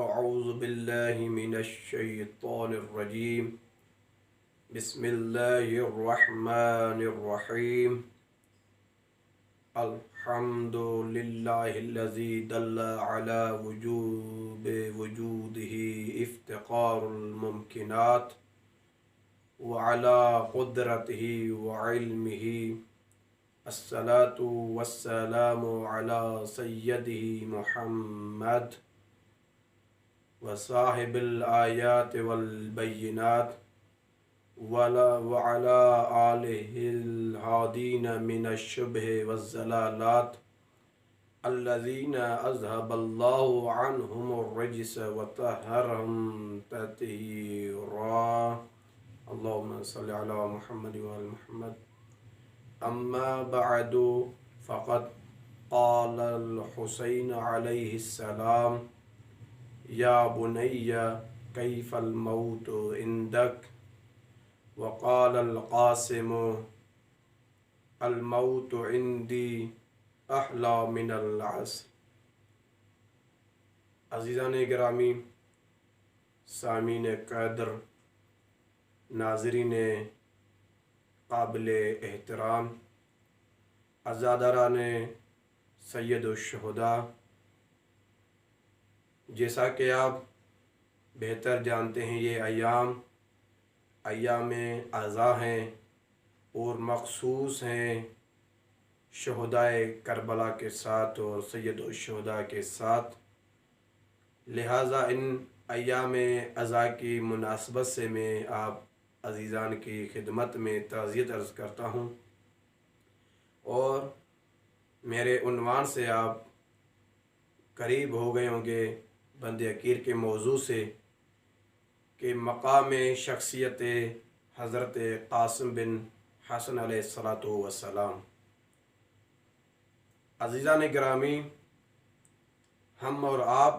أعوذ بالله من الشيطان الرجيم. بسم الله الرحمن الرحيم. الحمد لله الذي دل على وجوب وجوده افتقار الممكنات وعلى قدرته وعلمه. الصلاة والسلام على سيده محمد وصاحب الآيات والبينات وعلى آله الهادين من الشبه والزلالات الذين أذهب الله عنهم الرجس وطهرهم تطهيرا. اللهم صل على محمد وعلى محمد. أما بعد فقد قال الحسين عليه السلام: يا بني كيف الموت عندك؟ وقال القاسم: الموت عندي أحلى من العسل. عزیزان گرامی، سامعین قدر، ناظرین قابل احترام، عزاداران سید الشہداء، جیسا کہ آپ بہتر جانتے ہیں یہ ایام عزا ہیں اور مخصوص ہیں شہدائے کربلا کے ساتھ اور سید الشہداء کے ساتھ. لہٰذا ان ایام عزا کی مناسبت سے میں آپ عزیزان کی خدمت میں تعزیت عرض کرتا ہوں، اور میرے عنوان سے آپ قریب ہو گئے ہوں گے بند اکیر کے موضوع سے کہ مقام شخصیت حضرت قاسم بن حسن علیہ السلام. عزیزان گرامی، ہم اور آپ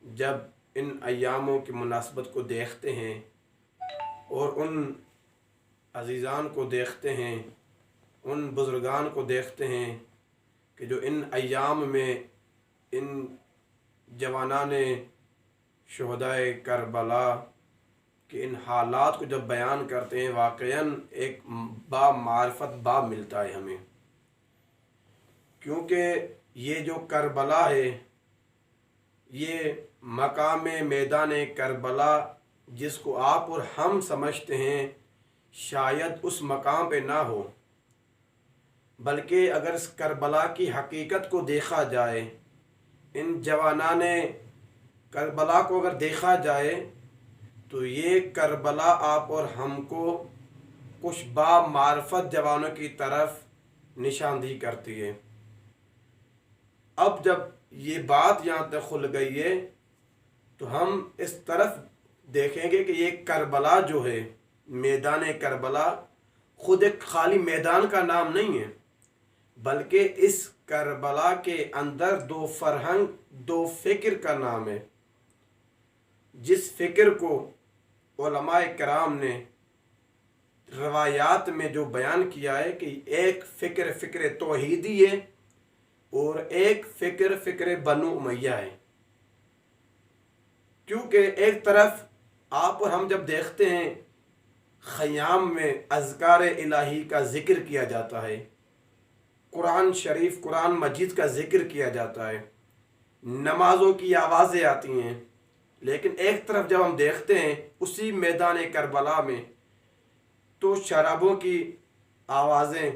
جب ان ایاموں کی مناسبت کو دیکھتے ہیں اور ان عزیزان کو دیکھتے ہیں، ان بزرگان کو دیکھتے ہیں کہ جو ان ایام میں ان جوانان شہدائے کربلا کے ان حالات کو جب بیان کرتے ہیں، واقعاً ایک معرفت باب ملتا ہے ہمیں، کیونکہ یہ جو کربلا ہے، یہ مقام میدان کربلا جس کو آپ اور ہم سمجھتے ہیں شاید اس مقام پہ نہ ہو، بلکہ اگر اس کربلا کی حقیقت کو دیکھا جائے، ان جوانان کربلا کو اگر دیکھا جائے تو یہ کربلا آپ اور ہم کو کچھ معرفت جوانوں کی طرف نشاندہی کرتی ہے. اب جب یہ بات یہاں تک کھل گئی ہے تو ہم اس طرف دیکھیں گے کہ یہ کربلا جو ہے، میدان کربلا خود ایک خالی میدان کا نام نہیں ہے، بلکہ اس کربلا کے اندر دو فرہنگ، دو فکر کا نام ہے. جس فکر کو علماء کرام نے روایات میں جو بیان کیا ہے کہ ایک فکر توحیدی ہے اور ایک فکر بنو امیہ ہے. کیونکہ ایک طرف آپ اور ہم جب دیکھتے ہیں خیام میں اذکار الہی کا ذکر کیا جاتا ہے، قرآن شریف، قرآن مجید کا ذکر کیا جاتا ہے، نمازوں کی آوازیں آتی ہیں، لیکن ایک طرف جب ہم دیکھتے ہیں اسی میدان کربلا میں تو شرابوں کی آوازیں،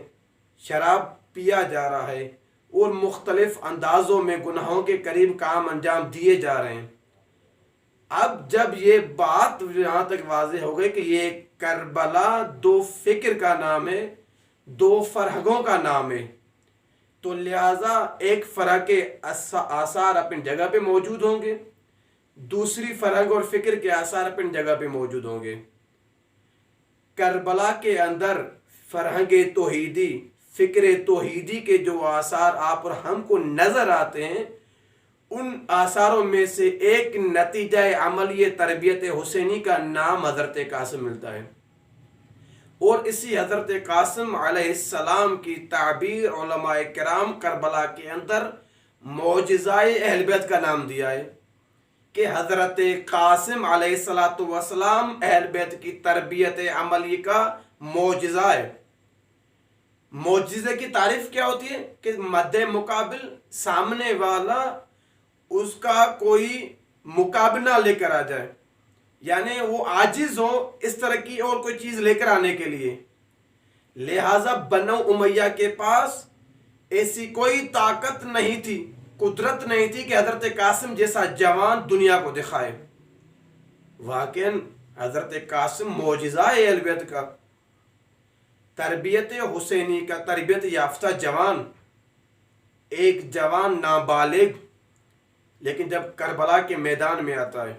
شراب پیا جا رہا ہے اور مختلف اندازوں میں گناہوں کے قریب کام انجام دیے جا رہے ہیں. اب جب یہ بات یہاں تک واضح ہو گئی کہ یہ کربلا دو فکر کا نام ہے، دو فرہنگوں کا نام ہے، تو لہٰذا ایک فرق کے آثار اپنی جگہ پہ موجود ہوں گے، دوسری فرہنگ اور فکر کے آثار اپنی جگہ پہ موجود ہوں گے. کربلا کے اندر فرہنگ توحیدی، فکر توحیدی کے جو آثار آپ اور ہم کو نظر آتے ہیں، ان آثاروں میں سے ایک نتیجہ عملی تربیت حسینی کا نام حضرت قاسم ملتا ہے. اور اسی حضرت قاسم علیہ السلام کی تعبیر علماء کرام کربلا کے اندر معجزۂ اہل بیت کا نام دیا ہے. کہ حضرت قاسم علیہ الصلاۃ والسلام اہل بیت کی تربیت عملی کا معجزہ ہے۔ معجزے کی تعریف کیا ہوتی ہے؟ کہ مد مقابل سامنے والا اس کا کوئی مقابلہ لے کر آ جائے، یعنی وہ عاجز ہو اس طرح کی اور کوئی چیز لے کر آنے کے لیے۔ لہٰذا بنو امیہ کے پاس ایسی کوئی طاقت نہیں تھی، قدرت نہیں تھی کہ حضرت قاسم جیسا جوان دنیا کو دکھائے۔ واقعاً حضرت قاسم معجزہ ہے اہل بیت کا، تربیت حسینی کا تربیت یافتہ جوان، ایک جوان نابالغ، لیکن جب کربلا کے میدان میں آتا ہے،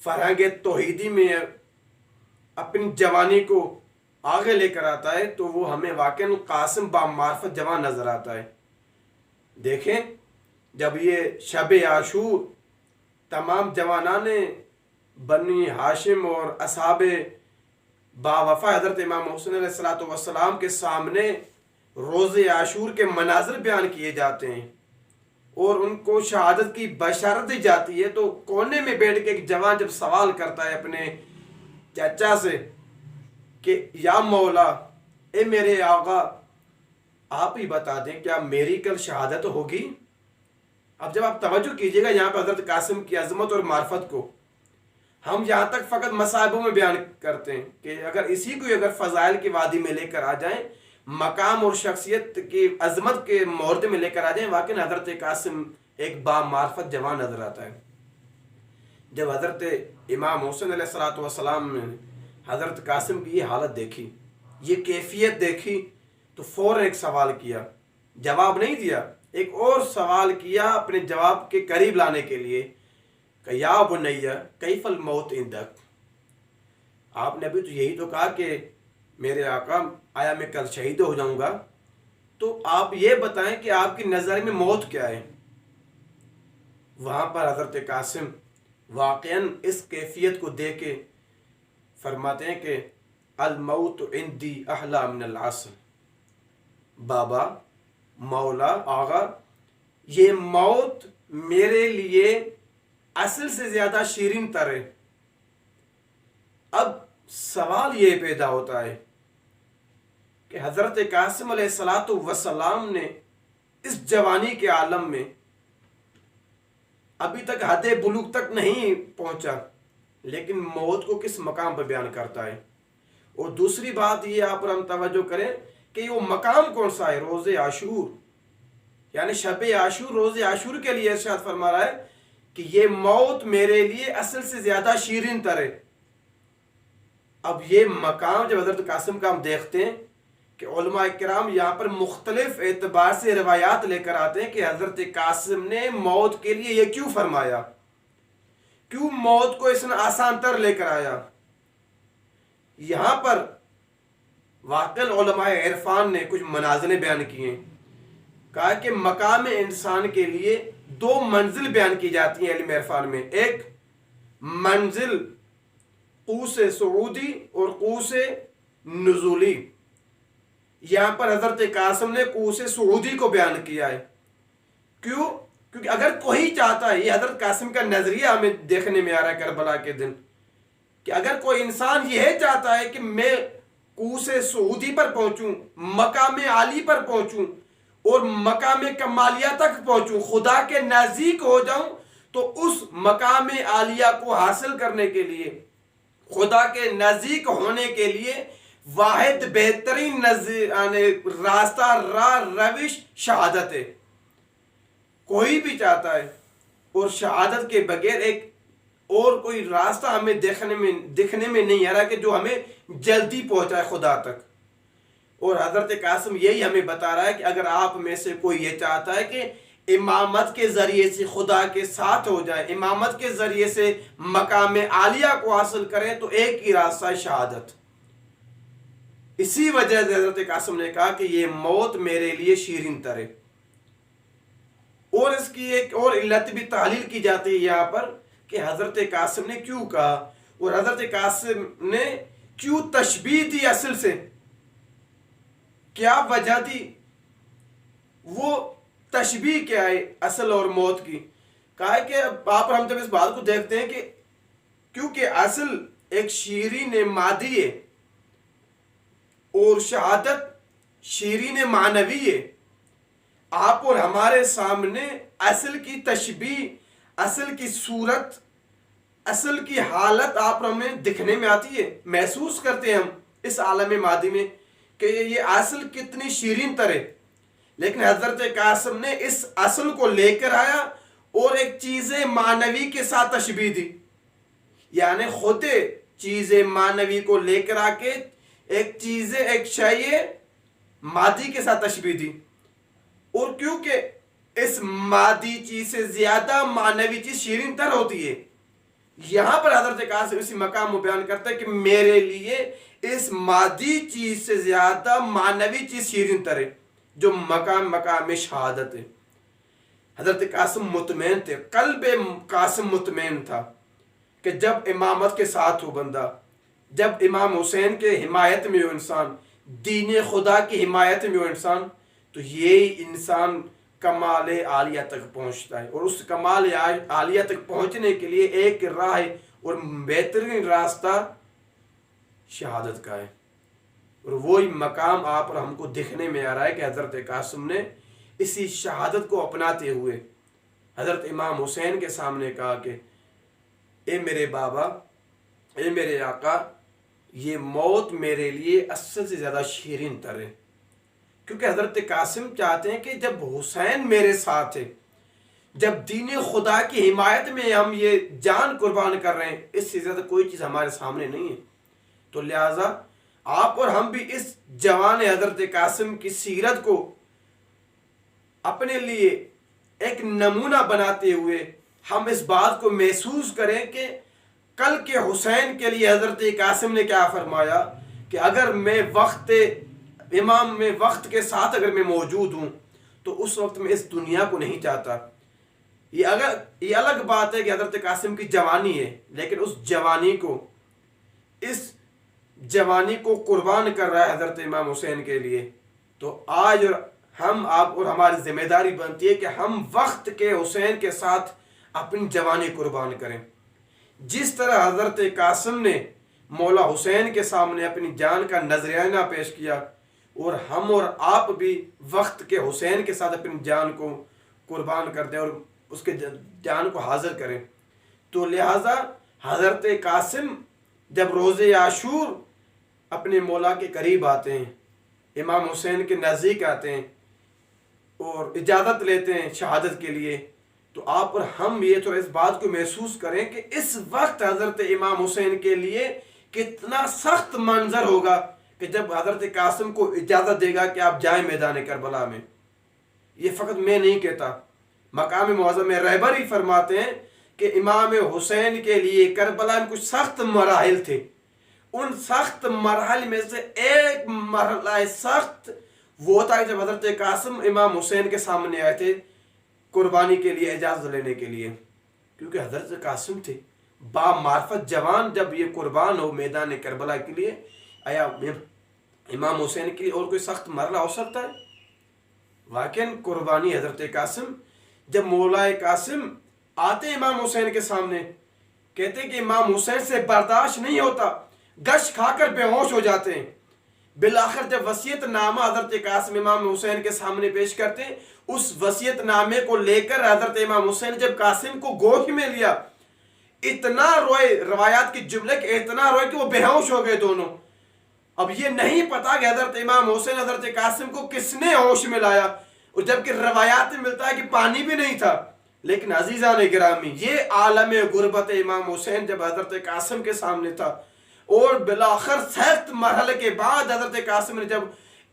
فرہنگ توحیدی میں اپنی جوانی کو آگے لے کر آتا ہے، تو وہ ہمیں واقعاً قاسم با معرفت جوان نظر آتا ہے۔ دیکھیں جب یہ شب عاشور تمام جوانان بنی ہاشم اور اصحاب با وفا حضرت امام حسین علیہ الصلوۃ والسلام کے سامنے روز عاشور کے مناظر بیان کیے جاتے ہیں اور ان کو شہادت کی بشارت دی جاتی ہے، تو کونے میں بیٹھ کے ایک جوان جب سوال کرتا ہے اپنے چچا سے کہ یا مولا، اے میرے آقا، آپ ہی بتا دیں کیا میری کل شہادت ہوگی؟ اب جب آپ توجہ کیجئے گا یہاں پہ حضرت قاسم کی عظمت اور معرفت کو، ہم یہاں تک فقط مصائبوں میں بیان کرتے ہیں کہ اگر اسی کو اگر فضائل کی وادی میں لے کر آ جائیں، مقام اور شخصیت کی عظمت کے مورد میں لے کر آ جائیں، واقعی حضرت قاسم ایک با معرفت جوان نظر آتا ہے۔ جب حضرت امام حسین علیہ الصلوۃ والسلام نے حضرت قاسم کی یہ حالت دیکھی، یہ کیفیت دیکھی، تو فوراً ایک سوال کیا، جواب نہیں دیا، ایک اور سوال کیا اپنے جواب کے قریب لانے کے لیے کہ یا بنیہ کیف الموت عندک، آپ نے ابھی تو یہی تو کہا کہ میرے آقا آیا میں کل شہید ہو جاؤں گا، تو آپ یہ بتائیں کہ آپ کی نظر میں موت کیا ہے؟ وہاں پر حضرت قاسم واقعاً اس کیفیت کو دیکھ کے فرماتے ہیں کہ الموت عندی احلی من العسل، بابا، مولا، آغا، یہ موت میرے لیے عسل سے زیادہ شیرین تر ہے۔ اب سوال یہ پیدا ہوتا ہے کہ حضرت قاسم علیہ الصلوۃ والسلام نے اس جوانی کے عالم میں ابھی تک حد بلوغ تک نہیں پہنچا، لیکن موت کو کس مقام پر بیان کرتا ہے؟ اور دوسری بات یہ آپ پر ہم توجہ کریں کہ وہ مقام کون سا ہے؟ روز عاشور، یعنی شب عاشور، روز عاشور کے لیے ارشاد فرما رہا ہے کہ یہ موت میرے لیے اصل سے زیادہ شیرین تر ہے۔ اب یہ مقام جب حضرت قاسم کا ہم دیکھتے ہیں کہ علماء کرام یہاں پر مختلف اعتبار سے روایات لے کر آتے ہیں کہ حضرت قاسم نے موت کے لیے یہ کیوں فرمایا، کیوں موت کو اس نے آسان تر لے کر آیا۔ یہاں پر واقعاً علماء عرفان نے کچھ منازل بیان کیے ہیں، کہا کہ مقام انسان کے لیے دو منزل بیان کی جاتی ہیں علم عرفان میں، ایک منزل قوس صعودی اور قوس نزولی۔ یہاں پر حضرت قاسم نے قوس صعودی کو بیان کیا ہے، کیوں؟ کیونکہ اگر کوئی چاہتا ہے، یہ حضرت قاسم کا نظریہ ہمیں دیکھنے میں آ رہا ہے کربلا کے دن، کہ اگر کوئی انسان یہ چاہتا ہے کہ میں قوس صعودی پر پہنچوں، مقام عالی پر پہنچوں اور مقام کمالیہ تک پہنچوں، خدا کے نزدیک ہو جاؤں، تو اس مقام عالیہ کو حاصل کرنے کے لیے، خدا کے نزدیک ہونے کے لیے واحد بہترین راستہ، راہ، روش شہادت ہے۔ کوئی بھی چاہتا ہے اور شہادت کے بغیر ایک اور کوئی راستہ ہمیں دکھنے میں نہیں آ رہا کہ جو ہمیں جلدی پہنچائے خدا تک۔ اور حضرت قاسم یہی ہمیں بتا رہا ہے کہ اگر آپ میں سے کوئی یہ چاہتا ہے کہ امامت کے ذریعے سے خدا کے ساتھ ہو جائے، امامت کے ذریعے سے مقام عالیہ کو حاصل کریں، تو ایک ہی راستہ ہے شہادت۔ اسی وجہ سے حضرت قاسم نے کہا کہ یہ موت میرے لیے شیرین تر ہے۔ اور اس کی ایک اور علت بھی تحلیل کی جاتی ہے یہاں پر کہ حضرت قاسم نے کیوں کہا، اور حضرت قاسم نے کیوں تشبیہ دی اصل سے، کیا وجہ دی، وہ تشبیہ کیا ہے اصل اور موت کی؟ کہا ہے کہ وہاں پر ہم جب اس بات کو دیکھتے ہیں کہ کیونکہ اصل ایک شیرین مادی ہے اور شہادت شیرین معنوی ہے، آپ اور ہمارے سامنے اصل کی تشبیہ، اصل کی صورت، اصل کی حالت آپ ہمیں دکھنے میں آتی ہے، محسوس کرتے ہیں ہم اس عالم مادی میں کہ یہ اصل کتنی شیرین تر ہے، لیکن حضرت قاسم نے اس اصل کو لے کر آیا اور ایک چیز معنوی کے ساتھ تشبیہ دی، یعنی خود چیز معنوی کو لے کر آ کے ایک شے مادی کے ساتھ تشبیہ دی، اور کیونکہ اس مادی چیز سے زیادہ معنوی چیز شیرین تر ہوتی ہے، یہاں پر حضرت قاسم اسی مقام میں بیان کرتا ہے کہ میرے لیے اس مادی چیز سے زیادہ معنوی چیز شیرین تر ہے، جو مقام شہادت ہے۔ حضرت قاسم مطمئن تھے، قلب قاسم مطمئن تھا کہ جب امامت کے ساتھ ہو بندہ، جب امام حسین کے حمایت میں ہو انسان، دین خدا کی حمایت میں ہو انسان، تو یہ انسان کمال عالیہ تک پہنچتا ہے، اور اس کمال عالیہ تک پہنچنے کے لیے ایک راہ اور بہترین راستہ شہادت کا ہے، اور وہی مقام آپ اور ہم کو دکھنے میں آ رہا ہے کہ حضرت قاسم نے اسی شہادت کو اپناتے ہوئے حضرت امام حسین کے سامنے کہا کہ اے میرے بابا، اے میرے آقا، یہ موت میرے لیے اصل سے زیادہ شیرین تر ہے، کیونکہ حضرت قاسم چاہتے ہیں کہ جب حسین میرے ساتھ ہے، جب دین خدا کی حمایت میں ہم یہ جان قربان کر رہے ہیں، اس سے زیادہ کوئی چیز ہمارے سامنے نہیں ہے، تو لہٰذا آپ اور ہم بھی اس جوان حضرت قاسم کی سیرت کو اپنے لیے ایک نمونہ بناتے ہوئے ہم اس بات کو محسوس کریں کہ کل کے حسین کے لیے حضرت قاسم نے کیا فرمایا کہ اگر میں امام میں وقت کے ساتھ اگر میں موجود ہوں تو اس وقت میں اس دنیا کو نہیں چاہتا۔ یہ الگ بات ہے کہ حضرت قاسم کی جوانی ہے، لیکن اس جوانی کو قربان کر رہا ہے حضرت امام حسین کے لیے، تو آج ہم آپ اور ہماری ذمہ داری بنتی ہے کہ ہم وقت کے حسین کے ساتھ اپنی جوانی قربان کریں، جس طرح حضرت قاسم نے مولا حسین کے سامنے اپنی جان کا نذرانہ پیش کیا، اور ہم اور آپ بھی وقت کے حسین کے ساتھ اپنی جان کو قربان کر دیں اور اس کے جان کو حاضر کریں۔ تو لہٰذا حضرت قاسم جب روز عاشور اپنے مولا کے قریب آتے ہیں، امام حسین کے نزدیک آتے ہیں اور اجازت لیتے ہیں شہادت کے لیے، تو آپ اور ہم یہ تو اس بات کو محسوس کریں کہ اس وقت حضرت امام حسین کے لیے کتنا سخت منظر ہوگا کہ جب حضرت قاسم کو اجازت دے گا کہ آپ جائیں میدان کربلا میں۔ یہ فقط میں نہیں کہتا، مقام معظم رہبر ہی فرماتے ہیں کہ امام حسین کے لیے کربلا میں کچھ سخت مراحل تھے، ان سخت مراحل میں سے ایک مرحلہ سخت وہ تھا جب حضرت قاسم امام حسین کے سامنے آئے تھے قربانی کے لیے، اجازت لینے کے لیے، کیونکہ حضرت قاسم تھے با معرفت جوان، جب یہ قربان ہو میدان کربلا کے لیے، آیا امام حسین کے لیے اور کوئی سخت مرحلہ ہو سکتا ہے؟ واقعاً قربانی حضرت قاسم، جب مولا قاسم آتے امام حسین کے سامنے، کہتے ہیں کہ امام حسین سے برداشت نہیں ہوتا، گش کھا کر بے ہوش ہو جاتے ہیں۔ بالآخر جب وصیت نامہ حضرت قاسم امام حسین کے سامنے پیش کرتے ہیں، اس وصیت نامے کو لے کر حضرت امام حسین جب قاسم کو گوش میں لیا، اتنا روئے، روایات کی جملے کہ اتنا روئے کہ وہ بے ہوش ہو گئے دونوں۔ اب یہ نہیں پتا کہ حضرت امام حسین حضرت قاسم کو کس نے ہوش میں لایا، اور جبکہ روایات میں ملتا ہے کہ پانی بھی نہیں تھا۔ لیکن عزیزان گرامی، یہ عالم غربت امام حسین جب حضرت قاسم کے سامنے تھا، اور بالآخر سخت مرحلے کے بعد حضرت قاسم نے جب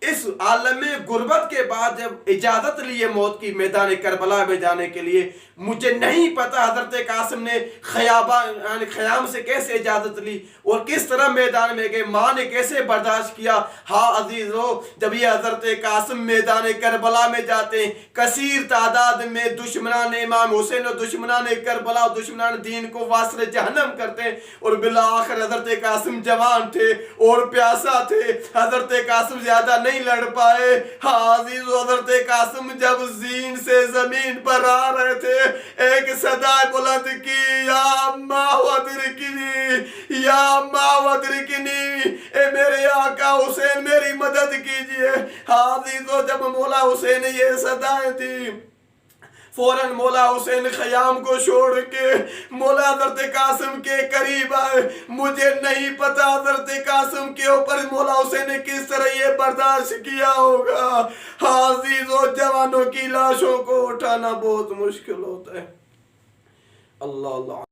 اس عالم غربت کے بعد جب اجازت لی ہے موت کی میدان کربلا میں جانے کے لیے، مجھے نہیں پتا حضرت قاسم نے خیام سے کیسے اجازت لی اور کس طرح میدان میں گئے، ماں نے کیسے برداشت کیا۔ ہاں عزیزو، جب یہ حضرت قاسم میدان کربلا میں جاتے ہیں، کثیر تعداد میں دشمنان امام حسین اور دشمنان کربلا اور دشمنان دین کو واصل جہنم کرتے ہیں، اور بالآخر حضرت قاسم جوان تھے اور پیاسا تھے، حضرت قاسم زیادہ نہیں نہیں لڑ پائے. عزیز حضرت قاسم جب زین سے زمین پر آ رہے تھے ایک صدا بلند کی یا اما ودرکنی یا اما ودرکنی، اے میرے آقا حسین میری مدد کیجئے. عزیزو جب مولا حسین یہ صدایں تھی فوراً مولا حسین خیام کو چھوڑ کے مولا حضرت قاسم کے قریب آئے. مجھے نہیں پتا حضرت قاسم کے اوپر مولا حسین نے کس طرح یہ برداشت کیا ہوگا. عزیزو جوانوں کی لاشوں کو اٹھانا بہت مشکل ہوتا ہے. اللہ اللہ